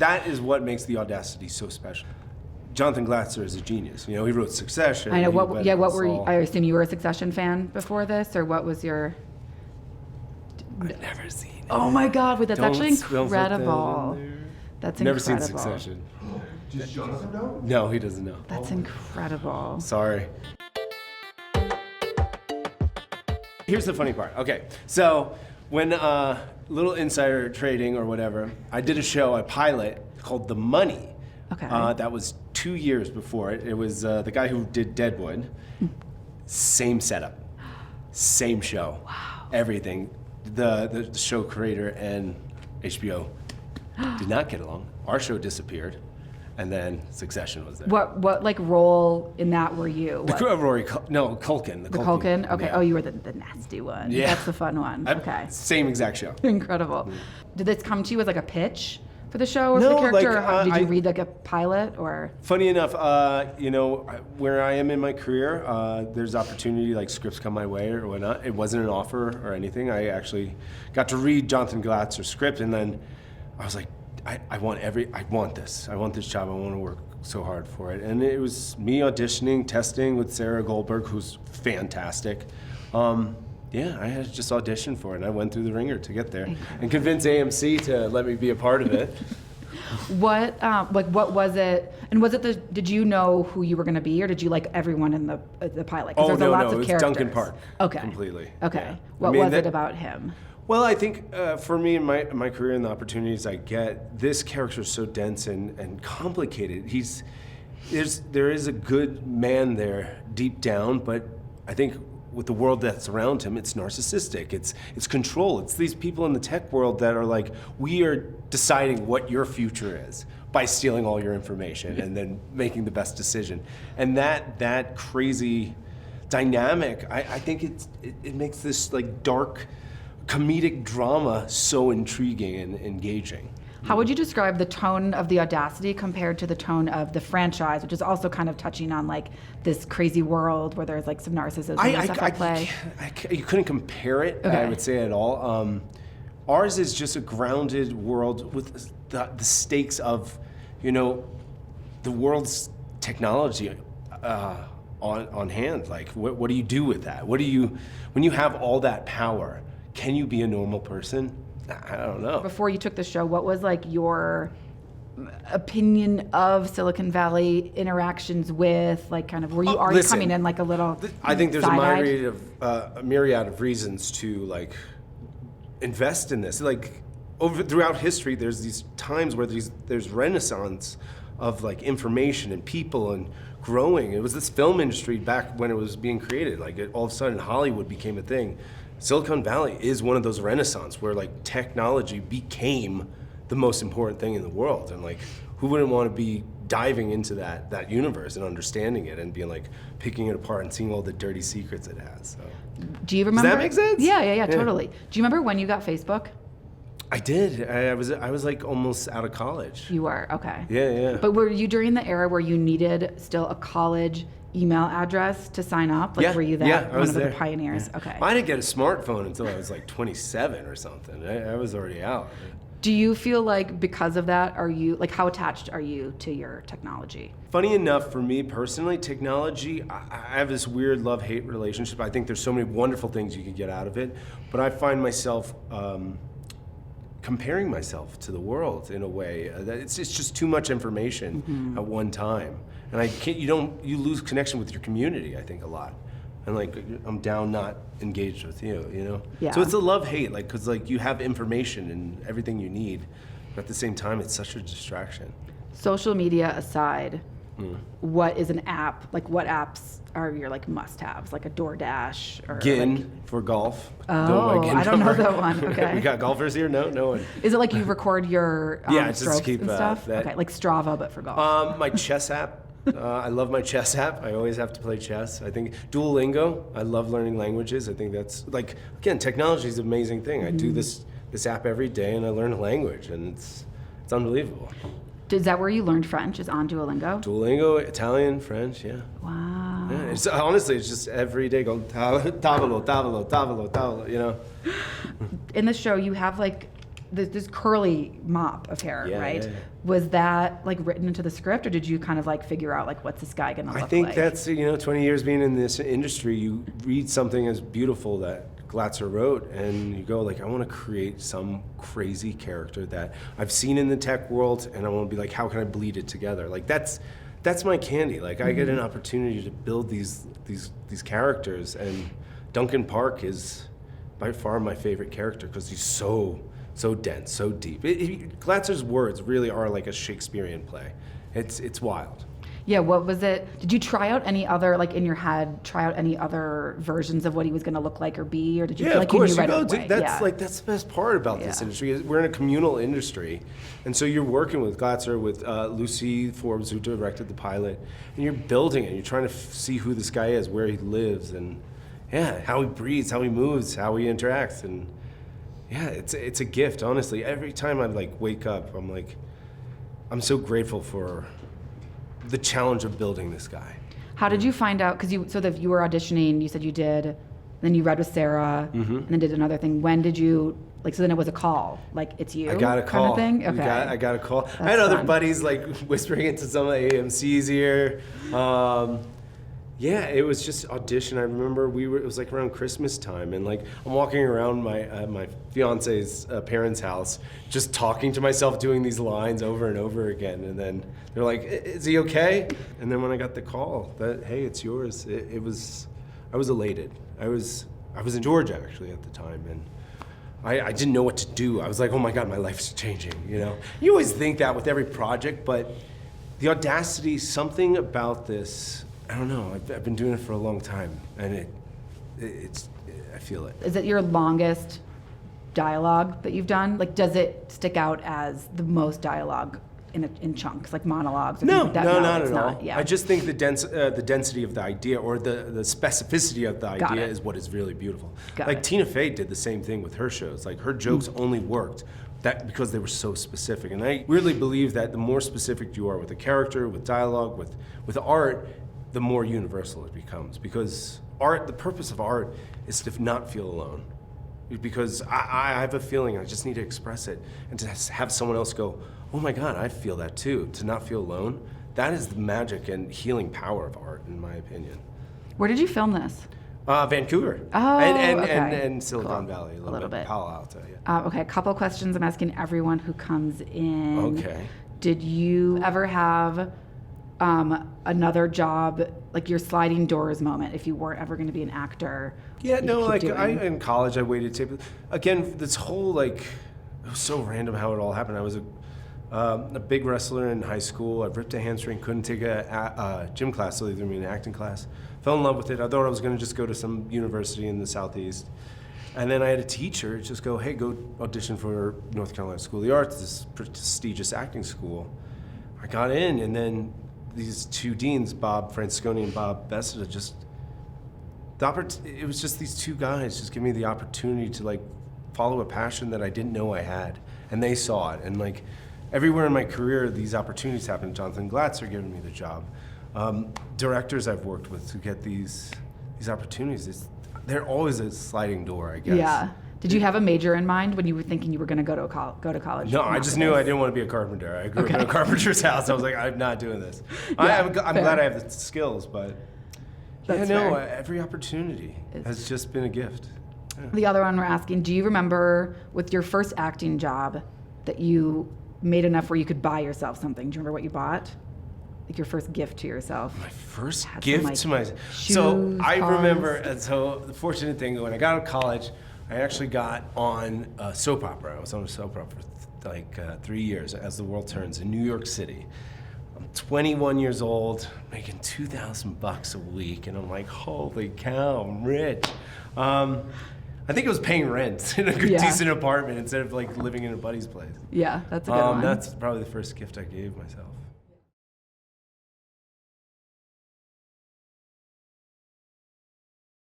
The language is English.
that is what makes the Audacity so special. Jonathan Glatzer is a genius. You know, he wrote Succession. I know. What were you? Saul. I assume you were a Succession fan before this, or what was your? I've never seen it. Oh my God! Wait, that's actually incredible. That's incredible. Never seen Succession. Does Jonathan know? No, he doesn't know. That's incredible. Sorry. Here's the funny part. Okay, so when little insider trading or whatever, I did a show, a pilot called The Money. Okay. That was 2 years before it. It was the guy who did Deadwood. Same setup, same show. Wow. Everything. The show creator and HBO did not get along. Our show disappeared, and then Succession was there. What like role in that were you? The Culkin. The Culkin? Okay. Yeah. Oh, you were the nasty one. Yeah. That's the fun one. Okay. Same exact show. Incredible. Did this come to you as like a pitch for the show or for No, the character? like, or did you read like a pilot or? Funny enough, you know, where I am in my career, there's opportunity, like scripts come my way or whatnot. It wasn't an offer or anything. I actually got to read Jonathan Glatzer's script, and then I was like, I want this. I want this job. I want to work so hard for it. And it was me auditioning, testing with Sarah Goldberg, who's fantastic. Yeah, I had to just audition for it, and I went through the ringer to get there and convince AMC to let me be a part of it. What was it? And was it did you know who you were going to be, or did you like everyone in the pilot? Oh, there's no, lots no, of it was characters. Duncan Park. Okay. Completely. Okay. Yeah. What was it about him? Well, I think for me in my career and the opportunities I get, this character is so dense and complicated. There is a good man there deep down, but I think with the world that's around him, it's narcissistic, it's control. It's these people in the tech world that are like, we are deciding what your future is by stealing all your information and then making the best decision. And that crazy dynamic, I think it makes this like dark comedic drama so intriguing and engaging. How would you describe the tone of the Audacity compared to the tone of the franchise, which is also kind of touching on like this crazy world where there's like some narcissism and stuff at play? You couldn't compare it, okay. I would say, at all. Ours is just a grounded world with the stakes of, you know, the world's technology on hand. Like, what do you do with that? When you have all that power, can you be a normal person? I don't know. Before you took the show, what was like your opinion of Silicon Valley, interactions with, like kind of, were you already coming in like a little I think there's side-eyed? a myriad of reasons to like invest in this. Like throughout history, there's these times where there's renaissance of like information and people and growing. It was this film industry back when it was being created. Like all of a sudden Hollywood became a thing. Silicon Valley is one of those renaissance where like technology became the most important thing in the world, and like who wouldn't want to be diving into that universe and understanding it and being like picking it apart and seeing all the dirty secrets it has. So. Do you remember? Does that make sense? Yeah, totally. Do you remember when you got Facebook? I did. I was like almost out of college. You were, okay. Yeah. But were you during the era where you needed still a college email address to sign up? Like, were you that one of the pioneers? Yeah. Okay. I didn't get a smartphone until I was like 27 or something. I was already out. Do you feel like because of that, are you, like, how attached are you to your technology? Funny enough, for me personally, technology, I have this weird love-hate relationship. I think there's so many wonderful things you could get out of it, but I find myself comparing myself to the world in a way. It's just too much information at one time. And you lose connection with your community, I think, a lot. And like, I'm down not engaged with you know? Yeah. So it's a love-hate, like, cause like you have information and everything you need, but at the same time, it's such a distraction. Social media aside, what is an app, like what apps are your like must-haves, like a DoorDash or Gin like... for golf. Oh, I don't know that one, okay. We got golfers here? No one. Is it like you record your just strokes keep, and stuff? Okay, like Strava, but for golf. My chess app. I love my chess app. I always have to play chess. I think Duolingo, I love learning languages. I think that's, like, again, technology is an amazing thing. I do this app every day and I learn a language, and it's unbelievable. Is that where you learned French, is on Duolingo? Duolingo, Italian, French, yeah. Wow. Yeah, honestly, it's just every day going, tavolo, you know? In the show, you have like this curly mop of hair, right? Yeah. Was that like written into the script, or did you kind of like figure out like what's this guy gonna look like? I think that's 20 years being in this industry, you read something as beautiful that Glatzer wrote, and you go like, I want to create some crazy character that I've seen in the tech world, and I want to be like, how can I bleed it together? Like that's my candy. Like I get an opportunity to build these characters, and Duncan Park is by far my favorite character because he's so dense, so deep. Glatzer's words really are like a Shakespearean play. It's wild. Yeah, what was it? Did you try out any other, like in your head, any other versions of what he was going to look like or be, or did you feel like of course, you knew right away? That's the best part about this industry. We're in a communal industry, and so you're working with Glatzer, with Lucy Forbes, who directed the pilot, and you're building it. You're trying to see who this guy is, where he lives, and how he breathes, how he moves, how he interacts, and it's a gift. Honestly, every time I like wake up, I'm so grateful for the challenge of building this guy. How did you find out? Because you were auditioning. You said you did. Then you read with Sarah, and then did another thing. When did you so then it was a call, like it's you. I got a call. Kind of thing. Okay. I got a call. That's I had other fun. buddies like whispering into some of the AMC's ear. It was just audition. I remember it was like around Christmas time, and like I'm walking around my fiance's parents' house, just talking to myself, doing these lines over and over again, and then they're like, "Is he okay?" And then when I got the call that, "Hey, it's yours," I was elated. I was in Georgia actually at the time, and I didn't know what to do. I was like, "Oh my God, my life's changing." You always think that with every project, but the Audacity, something about this. I don't know. I've been doing it for a long time, and I feel it. Is it your longest dialogue that you've done? Like, does it stick out as the most dialogue in chunks, like monologues? Or No, things like that? no, No, not it's at all. not. Yeah. I just think the density of the idea, or the specificity of the Got idea, it. is what is really beautiful. Got like it. Tina Fey did the same thing with her shows. Like her jokes only worked because they were so specific. And I really believe that the more specific you are with a character, with dialogue, with art, the more universal it becomes. Because art, the purpose of art is to not feel alone. Because I have a feeling, I just need to express it, and to have someone else go, "Oh my God, I feel that too." To not feel alone, that is the magic and healing power of art, in my opinion. Where did you film this? Vancouver. Oh, okay. And Silicon Cool. Valley, A little bit. Palo Alto, yeah. Okay, a couple questions I'm asking everyone who comes in. Okay. Did you ever have another job, like your sliding doors moment, if you weren't ever going to be an actor? Yeah, you'd no, keep like doing? in college I waited tables. Again, this whole it was so random how it all happened. I was a big wrestler in high school. I ripped a hamstring, couldn't take a gym class, so they threw me in an acting class. Fell in love with it. I thought I was going to just go to some university in the Southeast. And then I had a teacher just go, "Hey, go audition for North Carolina School of the Arts, this prestigious acting school." I got in, and then these two deans, Bob Francesconi and Bob Bessida, it was just these two guys just give me the opportunity to follow a passion that I didn't know I had, and they saw it. And everywhere in my career, these opportunities happened. Jonathan Glatzer giving me the job. Directors I've worked with to get these opportunities, they're always a sliding door, I guess. Yeah. Did you have a major in mind when you were thinking you were going to go to college? No, I just knew I didn't want to be a carpenter. I grew up in a carpenter's house. I was like, I'm not doing this. I'm glad I have the skills, but That's fair. every opportunity has just been a gift. Yeah. The other one we're asking, do you remember with your first acting job that you made enough where you could buy yourself something? Do you remember what you bought? Like your first gift to yourself? My first Had gift some, to myself. shoes, So I cars. remember, and so the fortunate thing, when I got out of college, I actually got on a soap opera. I was on a soap opera for 3 years, As the World Turns, in New York City. I'm 21 years old, making $2,000 a week, and I'm like, holy cow, I'm rich. I think it was paying rent in a decent apartment instead of living in a buddy's place. Yeah, that's a good one. That's probably the first gift I gave myself.